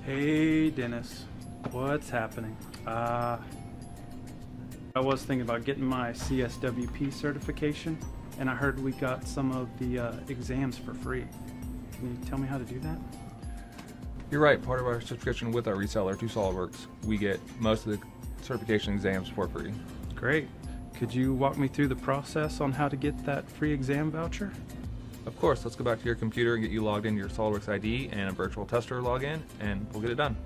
Hey Dennis, what's happening? I was thinking about getting my CSWP certification, and I heard we got some of the exams for free. Can you tell me how to do that? You're right, part of our subscription with our reseller to SOLIDWORKS, we get most of the certification exams for free. Great. Could you walk me through the process on how to get that free exam voucher? Of course, let's go back to your computer and get you logged into your SOLIDWORKS ID and a virtual tester login, and we'll get it done.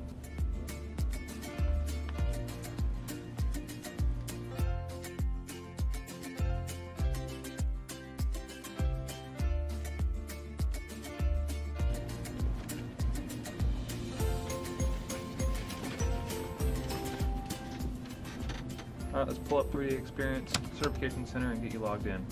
Alright, let's pull up 3D Experience Certification Center and get you logged in.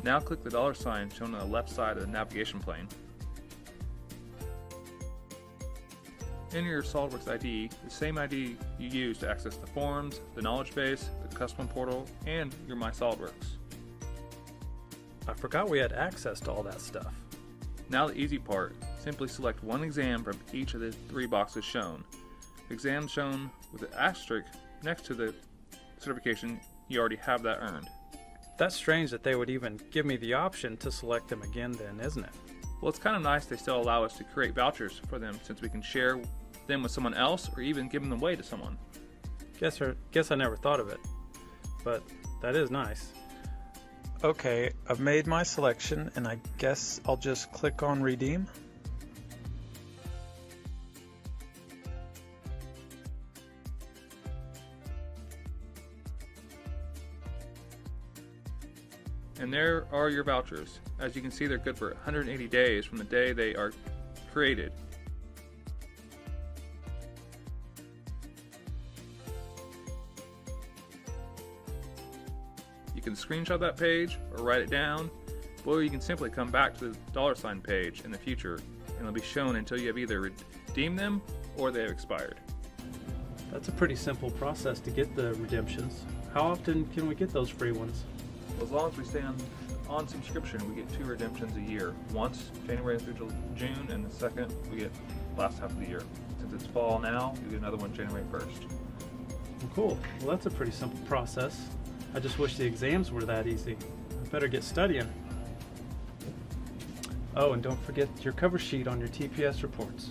Now click the $sign shown on the left side of the navigation pane. Enter your SOLIDWORKS ID, the same ID you use to access the forums, the knowledge base, the custom portal, and your My SOLIDWORKS. I forgot we had access to all that stuff. Now the easy part, simply select one exam from each of the 3 boxes shown. The exam shown with the asterisk next to the certification, you already have that earned. That's strange that they would even give me the option to select them again then, isn't it? Well, it's kind of nice they still allow us to create vouchers for them, since we can share them with someone else or even give them away to someone. Guess I never thought of it, but that is nice. Okay, I've made my selection, and I guess I'll just click on redeem. And there are your vouchers. As you can see, they're good for 180 days from the day they are created. You can screenshot that page or write it down, or you can simply come back to the $sign page in the future and they'll be shown until you have either redeemed them or they have expired. That's a pretty simple process to get the redemptions. How often can we get those free ones? As long as we stay on subscription, we get 2 redemptions a year. Once January through June, and the second we get last half of the year. Since it's fall now, you get another one January 1st. Well, cool. Well, that's a pretty simple process. I just wish the exams were that easy. I better get studying. Oh, and don't forget your cover sheet on your TPS reports.